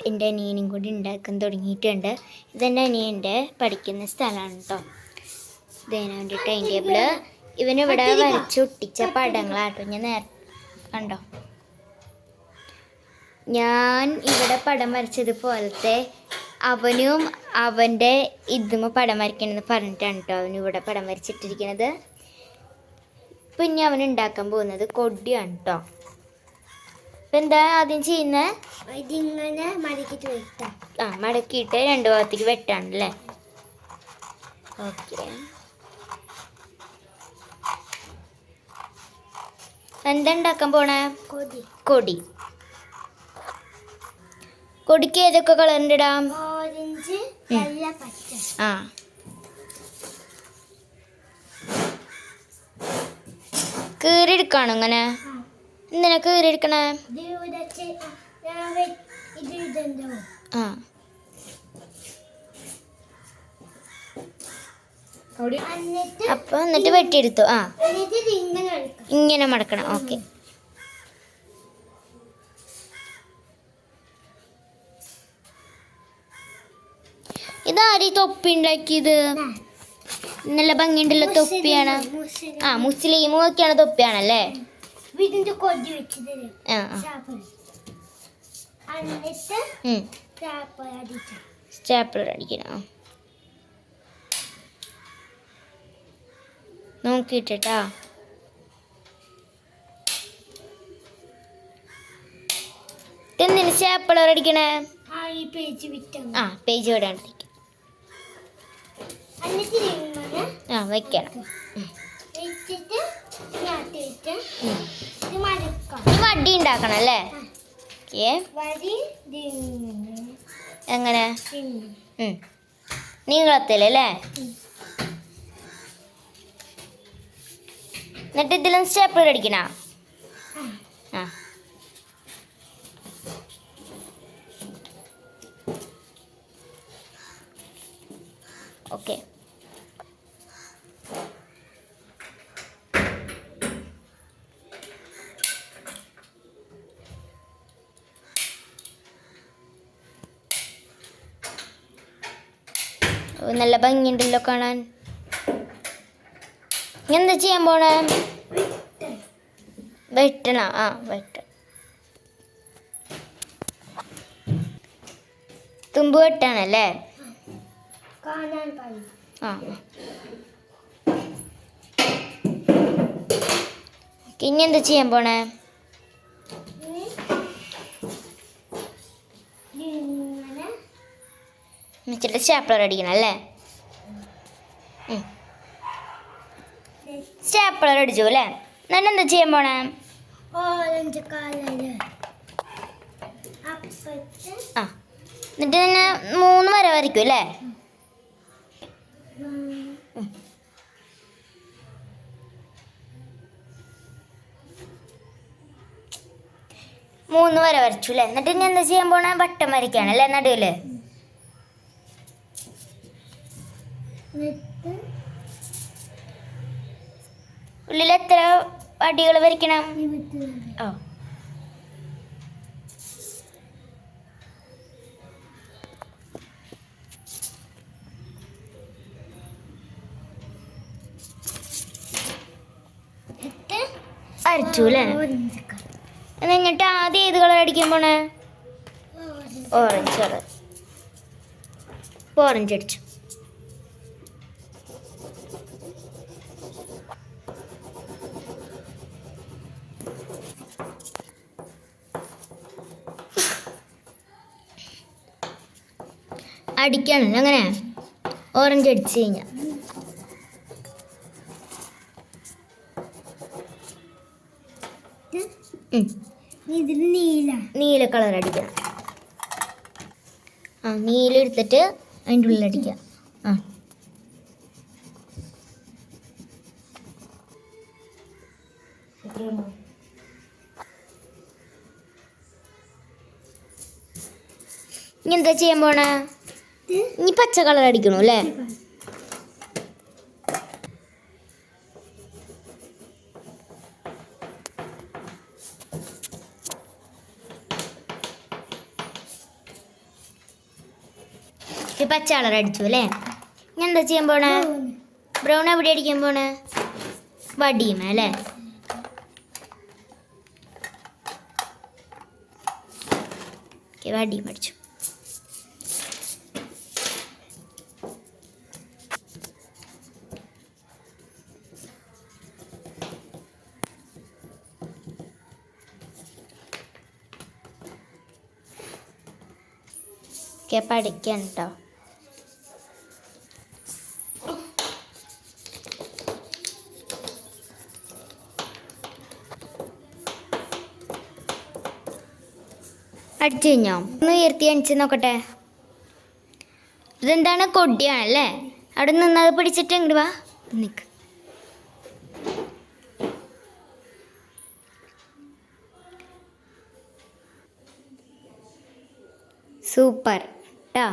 എൻ്റെ അനിയനും കൂടി ഉണ്ടാക്കാൻ തുടങ്ങിയിട്ടുണ്ട്. ഇതെൻ്റെ അനിയൻ്റെ പഠിക്കുന്ന സ്ഥലമാണ് കേട്ടോ. ഇതേനവൻ്റെ ടൈം ടേബിള് ഇവനിവിടെ വരച്ചൊട്ടിച്ച പടങ്ങളാട്ടോ. ഞാൻ കണ്ടോ, ഞാൻ ഇവിടെ പടം വരച്ചതുപോലത്തെ അവനും അവൻ്റെ ഇതും പടം വരയ്ക്കണമെന്ന് പറഞ്ഞിട്ടാണ് കേട്ടോ അവനിവിടെ പടം വരച്ചിട്ടിരിക്കുന്നത്. പിന്നെ അവൻ ഉണ്ടാക്കാൻ പോകുന്നത് കൊടിയാണ് കേട്ടോ. ഇപ്പം എന്താ ആദ്യം ചെയ്യുന്നത്? ഇതിങ്ങനെ മടക്കിയിട്ട് വെട്ടാം. മടക്കിയിട്ട് രണ്ട് ഭാഗത്തേക്ക് വെട്ടാണല്ലേ. ഓക്കെ, എന്താ ഉണ്ടാക്കാൻ പോണേ? കൊടി. കൊടിക്ക് ഏതൊക്കെ കളറിൻ്റെ ഇടാം? ഓറഞ്ച്, വെള്ള, പച്ച. കീറിയെടുക്കാണോ ഇങ്ങനെ? എന്തിനാ കീറിയെടുക്കണേ? അപ്പൊ എന്നിട്ട് വെട്ടിയെടുത്തു. ഇങ്ങനെ മടക്കണം. ഓക്കെ, ഇതാരീ തൊപ്പി ഉണ്ടാക്കിയത്? നല്ല ഭംഗിയുണ്ടല്ലോ തൊപ്പിയാണ്. മുസ്ലിം ഒക്കെയാണ് തൊപ്പിയാണല്ലേ. സ്റ്റാപ്ലർ അടിക്കണം. നോക്കിട്ടാ. എന്തിന് സ്റ്റാപ്ലർ അടിക്കണേ? പേജ് വിടാണ്ടിരിക്കും. വെക്കണം. വടി ഉണ്ടാക്കണം അല്ലേ? എങ്ങനെ? നീളത്തിലല്ലേ? എന്നിട്ട് ഇതിലും സ്റ്റാപ്ലർ അടിക്കണ? ഓക്കെ, നല്ല ഭംഗിയുണ്ടല്ലോ കാണാൻ. എന്താ ചെയ്യാൻ പോണേ? വെട്ടണം. വെട്ടണം. തുമ്പ് വെട്ടാണല്ലേ? ഇനി എന്താ ചെയ്യാൻ പോണേ? എന്നിട്ട് സ്റ്റാപ്ലർ അടിക്കണം അല്ലേ? സ്റ്റാപ്ലർ അടിച്ചു അല്ലേ? ഞാൻ എന്താ ചെയ്യാൻ പോണേ? എന്നിട്ട് തന്നെ 3 വര വരയ്ക്കും അല്ലേ? 3 വര വരച്ചു അല്ലേ? എന്നിട്ട് ഇനി എന്താ ചെയ്യാൻ പോണേ? വട്ടം വരയ്ക്കാണല്ലേ നടുവില്? ഉള്ളിൽ എത്ര അടികൾ വരയ്ക്കണം? വരച്ചു അല്ലേ? എന്നിട്ട് ആദ്യം ഏത് കളർ അടിക്കാൻ പോണേ? Orange colour. ഓറഞ്ച് അടിച്ചു. അടിക്കാണല്ലോ അങ്ങനെ. ഓറഞ്ച് അടിച്ചു കഴിഞ്ഞാൽ നീല കളർ അടിക്കണം. നീല എടുത്തിട്ട് അതിൻ്റെ ഉള്ളിൽ അടിക്കാം. ഇനി എന്താ ചെയ്യാൻ പോണേ? ഇനി പച്ച കളർ അടിക്കണു അല്ലേ? ഫസ്റ്റ് പച്ച കളർ അടിച്ചു അല്ലേ? ഞാൻ എന്താ ചെയ്യാൻ പോണേ? ബ്രൗൺ എവിടെ അടിക്കാൻ പോണേ? വടിയുമേ അല്ലേ? ഓക്കെ, വടിയും അടിച്ചു. ഒക്കെ പഠിക്കാൻ കേട്ടോ. അടിച്ചു കഴിഞ്ഞോ? ഒന്ന് ഉയർത്തി അടിച്ച് നോക്കട്ടെ. ഇതെന്താണ്? കൊടിയാണല്ലേ? അവിടെ നിന്നത് പിടിച്ചിട്ട് ഇങ്ങോട്ട് വാ, നിൽക്ക്. സൂപ്പർ ട്ടാ.